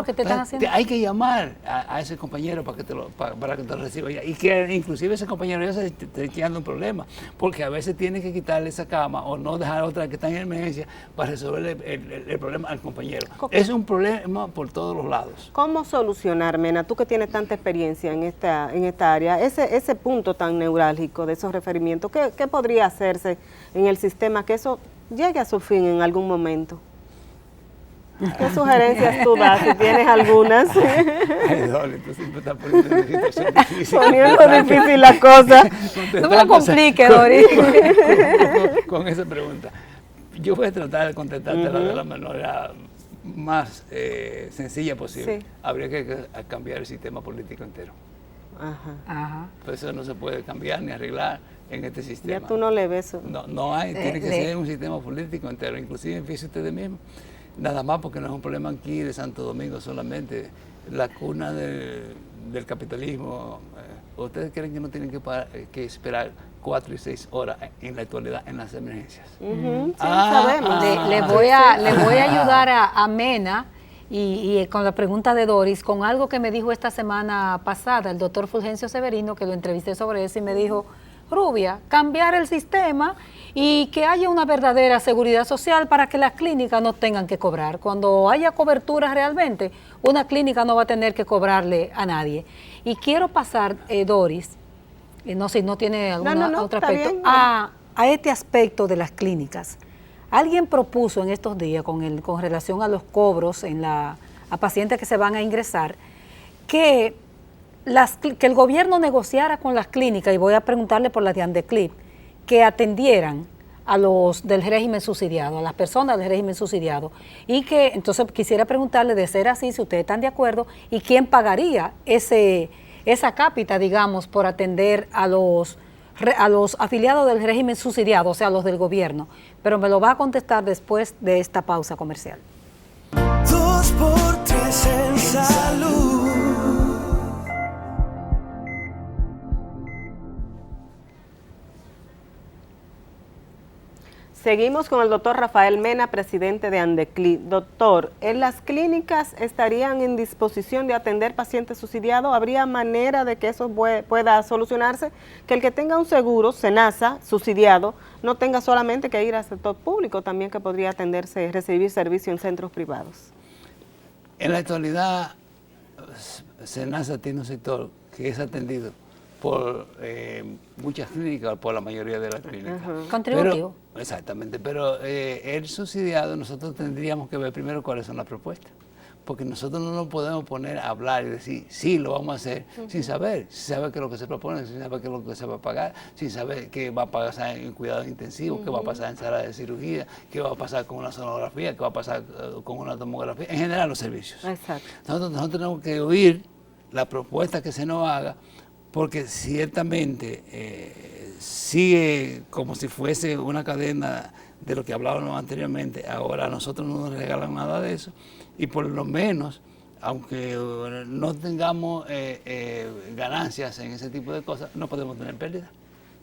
que te están haciendo. Hay que llamar a ese compañero para que te lo reciba. Y que inclusive ese compañero ya se está echando un problema, porque a veces tiene que quitarle esa cama o no dejar otra que está en emergencia para resolver el problema al compañero. Es un problema por todos los lados. ¿Cómo solucionar, Mena, tú que tienes tanta experiencia en esta área, ese punto tan neurálgico de esos referimientos? ¿Qué podría hacerse en el sistema que eso llegue a su fin en algún momento? ¿Qué sugerencias tú das, si tienes algunas? Ay, Dolly, tú siempre estás poniendo en una situación difícil. Poniendo difícil la cosa. No me lo complique, Doris. Con esa pregunta. Yo voy a tratar de contestártela de la manera más sencilla posible. Sí. Habría que cambiar el sistema político entero. Ajá. Pues eso no se puede cambiar ni arreglar en este sistema. Ya tú no le ves. No hay, tiene que ser un sistema político entero, inclusive fíjense ustedes mismos, nada más porque no es un problema aquí de Santo Domingo solamente, la cuna del capitalismo. ¿Ustedes creen que no tienen que esperar 4 y 6 horas en la actualidad en las emergencias? Sí, sabemos. Le voy a ayudar a Mena y con la pregunta de Doris, con algo que me dijo esta semana pasada el doctor Fulgencio Severino, que lo entrevisté sobre eso y me dijo, Rubia, cambiar el sistema y que haya una verdadera seguridad social para que las clínicas no tengan que cobrar. Cuando haya cobertura realmente, una clínica no va a tener que cobrarle a nadie. Y quiero pasar, Doris, no sé si no tiene algún otro aspecto, bien, a este aspecto de las clínicas. Alguien propuso en estos días con relación a los cobros a pacientes que se van a ingresar, que el gobierno negociara con las clínicas, y voy a preguntarle por la de Andeclip, que atendieran a los del régimen subsidiado, a las personas del régimen subsidiado, y que entonces quisiera preguntarle, de ser así, si ustedes están de acuerdo, y quién pagaría esa cápita, digamos, por atender a los afiliados del régimen subsidiado, o sea, a los del gobierno. Pero me lo va a contestar después de esta pausa comercial. 2x3 en salud. Seguimos con el doctor Rafael Mena, presidente de Andeclip. Doctor, ¿en las clínicas estarían en disposición de atender pacientes subsidiados? ¿Habría manera de que eso pueda solucionarse? Que el que tenga un seguro, SENASA, subsidiado, no tenga solamente que ir al sector público, también que podría recibir servicio en centros privados. En la actualidad, SENASA tiene un sector que es atendido por muchas clínicas, por la mayoría de las clínicas. Contributivo. Exactamente, pero el subsidiado nosotros tendríamos que ver primero cuáles son las propuestas, porque nosotros no nos podemos poner a hablar y decir, sí, lo vamos a hacer, sin saber qué es lo que se propone, sin saber qué es lo que se va a pagar, sin saber qué va a pasar en cuidados intensivos, qué va a pasar en sala de cirugía, qué va a pasar con una sonografía, qué va a pasar con una tomografía, en general los servicios. Exacto. Nosotros tenemos que oír la propuesta que se nos haga, porque ciertamente sigue como si fuese una cadena de lo que hablábamos anteriormente. Ahora a nosotros no nos regalan nada de eso, y por lo menos, aunque no tengamos ganancias en ese tipo de cosas, no podemos tener pérdidas.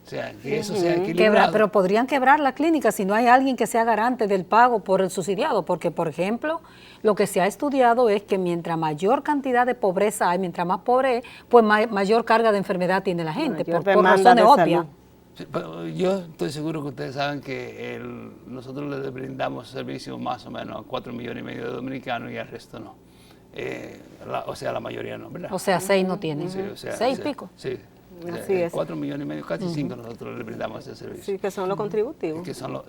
O sea, que eso sea equilibrado. Pero podrían quebrar la clínica si no hay alguien que sea garante del pago por el subsidiado, porque, por ejemplo, lo que se ha estudiado es que mientras mayor cantidad de pobreza hay, mientras más pobre es, pues mayor carga de enfermedad tiene la gente, por razones obvias. Sí, yo estoy seguro que ustedes saben que nosotros les brindamos servicios más o menos a 4,5 millones de dominicanos y al resto no. O sea, la mayoría no, ¿verdad? O sea, 6 no tienen. Sí, o sea, 6 y pico. Sí. Así es. 4,5 millones, casi 5 nosotros le brindamos ese servicio. Sí, que son los contributivos. Que son los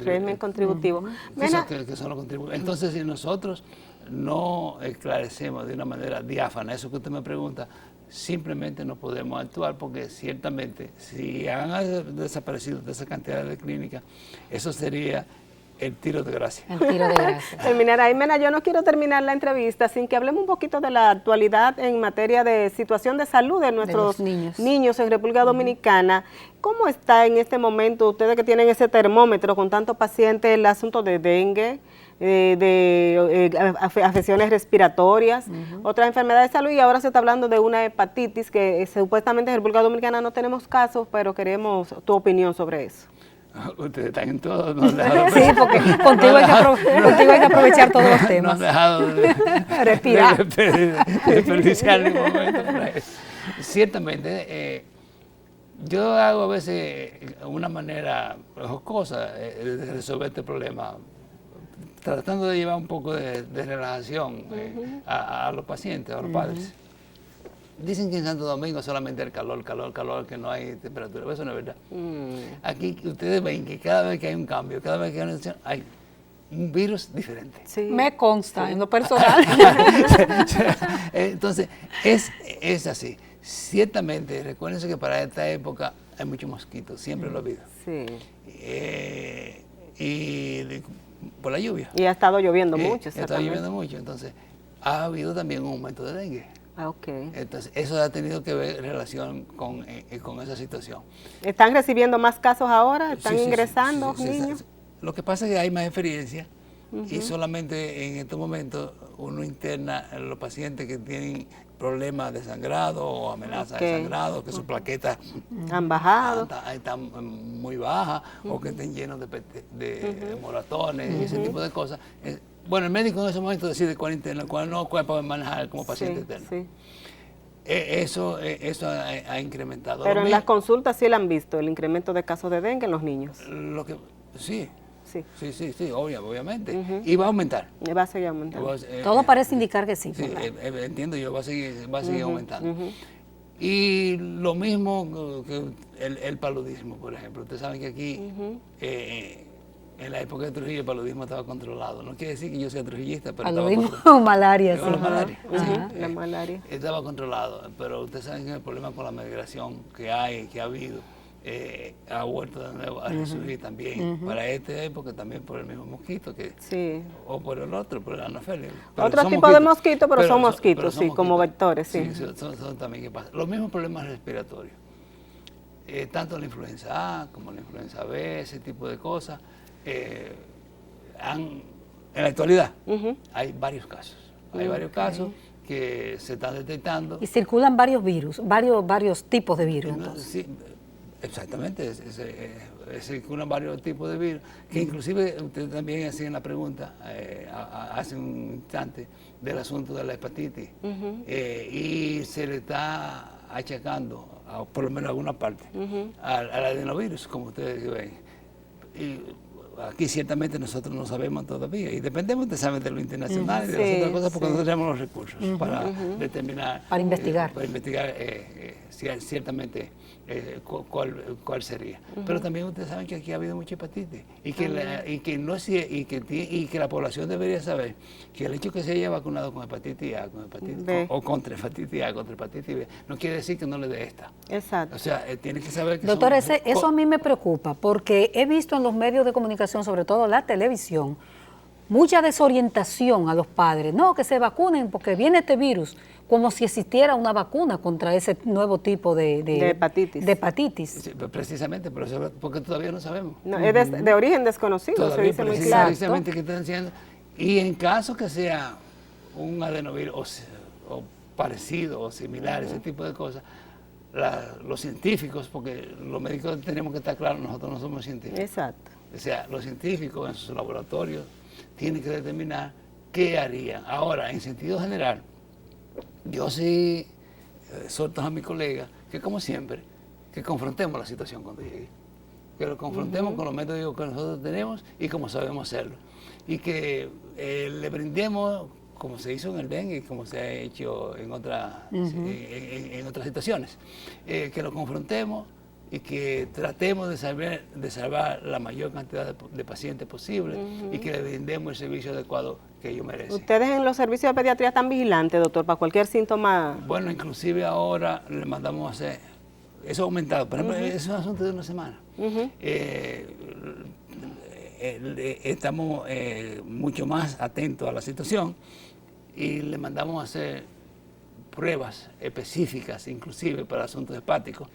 régimen contributivo. Que son los contributivos. Entonces, si nosotros no esclarecemos de una manera diáfana eso que usted me pregunta, simplemente no podemos actuar, porque ciertamente si han desaparecido de esa cantidad de clínicas, eso sería el tiro de gracia. El tiro de gracia. Terminar ahí, Mena, yo no quiero terminar la entrevista sin que hablemos un poquito de la actualidad en materia de situación de salud de nuestros niños en República Dominicana. ¿Cómo está en este momento, ustedes que tienen ese termómetro con tantos pacientes, el asunto de dengue, de afecciones respiratorias, otras enfermedades de salud, y ahora se está hablando de una hepatitis que supuestamente en República Dominicana no tenemos casos, pero queremos tu opinión sobre eso? Ustedes están en todo. Sí, porque contigo hay que aprovechar todos los temas. No han dejado de respirar. De desperdiciar ningún momento. Ciertamente, yo hago a veces una manera jocosa de resolver este problema, tratando de llevar un poco de relajación a los pacientes, a los padres. Dicen que en Santo Domingo solamente el calor, que no hay temperatura. Eso no es verdad. Aquí ustedes ven que cada vez que hay un cambio, cada vez que hay una situación, hay un virus diferente. Sí. Me consta, en lo personal. Entonces, es así. Ciertamente, recuérdense que para esta época hay muchos mosquitos, siempre lo ha habido. Sí. Por la lluvia. Y ha estado lloviendo mucho. Ha estado lloviendo mucho, entonces ha habido también un aumento de dengue. Okay. Entonces, eso ha tenido que ver en relación con esa situación. ¿Están recibiendo más casos ahora? ¿Están ingresando niños? Lo que pasa es que hay más experiencia y solamente en estos momentos uno interna a los pacientes que tienen problemas de sangrado o amenazas de sangrado, que sus plaquetas han bajado, están muy bajas o que estén llenos de moratones y ese tipo de cosas. Bueno, el médico en ese momento decide cuál interna, cuál no, cuál puede manejar como paciente interno. Sí. Eso ha incrementado. Pero en las consultas sí lo han visto, el incremento de casos de dengue en los niños. Sí, obviamente. Y va a aumentar. Y va a seguir aumentando. Todo parece indicar que sí. Sí, entiendo yo, va a seguir aumentando. Y lo mismo que el paludismo, por ejemplo. Ustedes saben que aquí, en la época de Trujillo, el paludismo estaba controlado. No quiere decir que yo sea trujillista, pero paludismo o malaria. La malaria. Estaba controlado, pero ustedes saben que el problema con la migración que ha habido, ha vuelto de nuevo a resurgir también para esta época, también por el mismo mosquito o por el otro, por el anófeles. Otro tipo de mosquito, pero son mosquitos, como vectores. Sí, son también que pasa. Los mismos problemas respiratorios, tanto la influenza A como la influenza B, ese tipo de cosas, en la actualidad hay varios casos. Hay varios casos que se están detectando. Y circulan varios virus, varios tipos de virus. Sí, exactamente, circulan varios tipos de virus, que inclusive ustedes también hacían la pregunta hace un instante del asunto de la hepatitis, y se le está achacando, por lo menos alguna parte, al adenovirus, como ustedes ven. Y aquí ciertamente nosotros no sabemos todavía, y dependemos, ustedes saben, de lo internacional y de las otras cosas, porque nosotros tenemos los recursos para determinar, para investigar, ciertamente cuál sería. Pero también ustedes saben que aquí ha habido mucha hepatitis y que la población debería saber que el hecho que se haya vacunado con hepatitis A, con hepatitis B, o contra hepatitis A, contra hepatitis B, no quiere decir que no le dé esta. Exacto. O sea, tiene que saber que doctor, eso a mí me preocupa, porque he visto en los medios de comunicación, sobre todo la televisión, mucha desorientación a los padres. No, que se vacunen porque viene este virus. como si existiera una vacuna contra ese nuevo tipo de hepatitis. De hepatitis. Sí, precisamente, por eso, porque todavía no sabemos. No, es de origen desconocido, Todavía, se dice muy claro. precisamente que están diciendo. Y en caso que sea un adenovirus o parecido o similar, ese tipo de cosas, los científicos, porque los médicos tenemos que estar claros, nosotros no somos científicos. Exacto. O sea, los científicos en sus laboratorios tienen que determinar qué harían. Ahora, en sentido general, yo sí suelto a mi colega que, como siempre, que confrontemos la situación cuando llegue. Que lo confrontemos con los métodos que nosotros tenemos y como sabemos hacerlo. Y que le brindemos, como se hizo en el dengue y como se ha hecho en otras situaciones, que lo confrontemos y que tratemos de salvar la mayor cantidad de pacientes posible y que le brindemos el servicio adecuado que ellos merecen. ¿Ustedes en los servicios de pediatría están vigilantes, doctor, para cualquier síntoma? Bueno, inclusive ahora le mandamos a hacer, eso ha aumentado, por ejemplo, es un asunto de una semana. Estamos mucho más atentos a la situación y le mandamos a hacer pruebas específicas, inclusive para asuntos hepáticos,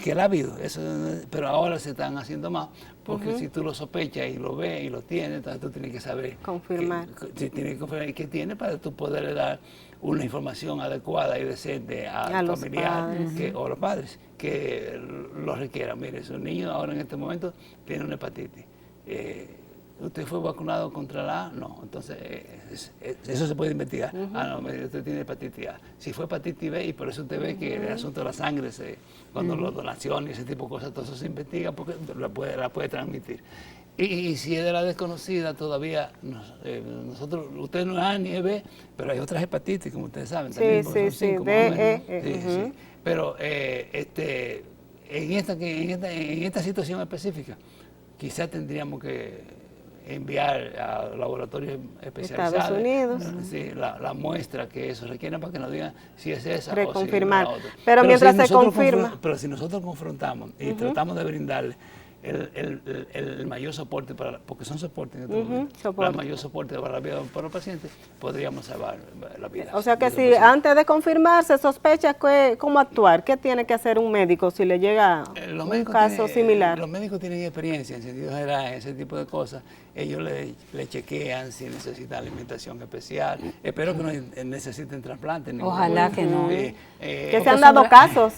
que la ha habido, eso, pero ahora se están haciendo más, porque si tú lo sospechas y lo ves y lo tienes, entonces tú tienes que saber confirmar. Tienes que confirmar qué tiene para tú poderle dar una información adecuada y decente al familiar o a los padres que lo requieran. Mire, su niño ahora en este momento tiene una hepatitis. ¿Usted fue vacunado contra la A? No, entonces eso se puede investigar. No, usted tiene hepatitis A. Si fue hepatitis B, y por eso usted ve que el asunto de la sangre, cuando la donación y ese tipo de cosas, todo eso se investiga porque la puede transmitir. Y si es de la desconocida, todavía nosotros, usted no es A ni es B, pero hay otras hepatitis, como ustedes saben. También, sí. Pero en esta situación específica, quizás tendríamos que enviar a laboratorios especializados. Estados Unidos. Sí, la muestra que eso requiere para que nos digan si es esa reconfirmar. o si es la otra. Pero mientras se confirma. Pero si nosotros confrontamos y tratamos de brindarle el mayor soporte, porque son soportes en este momento, el mayor soporte para la vida para los pacientes, podríamos salvar la vida. O sea que si antes de confirmar se sospecha cómo actuar, ¿qué tiene que hacer un médico si le llega un caso similar? Los médicos tienen experiencia en sentido general en ese tipo de cosas. Ellos le chequean si necesitan alimentación especial. Espero que no necesiten trasplantes. Ojalá que no. Que se han dado casos,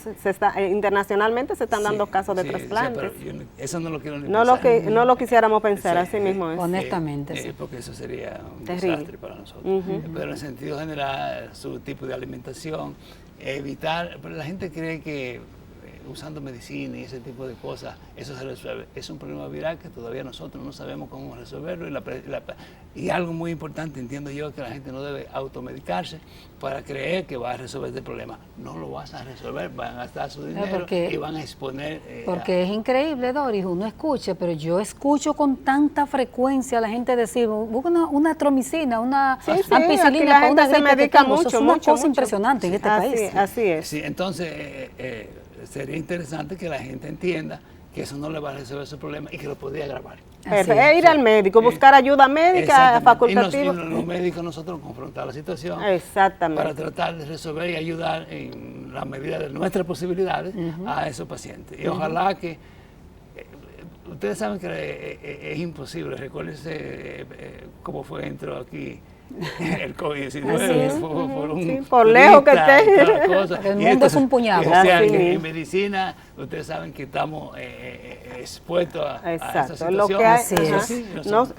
internacionalmente se están dando casos de trasplantes. Eso no lo quiero ni pensar. No lo quisiéramos pensar, así mismo es. Honestamente, porque eso sería un terrible desastre para nosotros. Pero en sentido general, su tipo de alimentación, evitar, pero la gente cree que usando medicina y ese tipo de cosas, eso se resuelve. Es un problema viral que todavía nosotros no sabemos cómo resolverlo y algo muy importante, entiendo yo, que la gente no debe automedicarse para creer que va a resolver este problema. No lo vas a resolver, van a gastar su dinero y van a exponer... porque es increíble, Doris, uno escucha, pero yo escucho con tanta frecuencia a la gente decir, busca una atromicina, una ampicilina para una gripe que tengo. Eso es una cosa impresionante en este país. Así es. Sí, entonces... sería interesante que la gente entienda que eso no le va a resolver su problema y que lo podría agravar. Ir al médico, buscar ayuda médica facultativa. Y los médicos nosotros confrontar la situación para tratar de resolver y ayudar en la medida de nuestras posibilidades a esos pacientes. Y ojalá que, ustedes saben que es imposible, recuérdense cómo fue dentro aquí el COVID-19 por lejos que esté. El mundo es un puñado. O sea, en medicina, ustedes saben que estamos expuestos a esa situación. Lo que hay,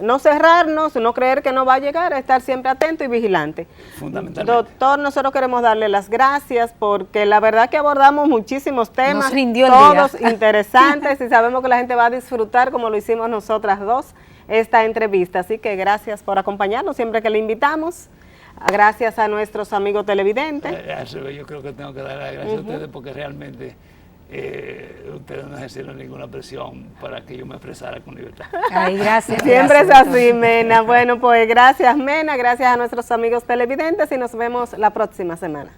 no cerrarnos, no creer que no va a llegar, estar siempre atento y vigilante. Fundamentalmente. Doctor, nosotros queremos darle las gracias porque la verdad que abordamos muchísimos temas, nos rindió todos interesantes y sabemos que la gente va a disfrutar como lo hicimos nosotras dos esta entrevista. Así que gracias por acompañarnos siempre que le invitamos. Gracias a nuestros amigos televidentes. Yo creo que tengo que dar las gracias a ustedes porque realmente ustedes no ejercieron ninguna presión para que yo me expresara con libertad. Ay, gracias. Siempre es así, Mena. Bueno, pues gracias, Mena. Gracias a nuestros amigos televidentes y nos vemos la próxima semana.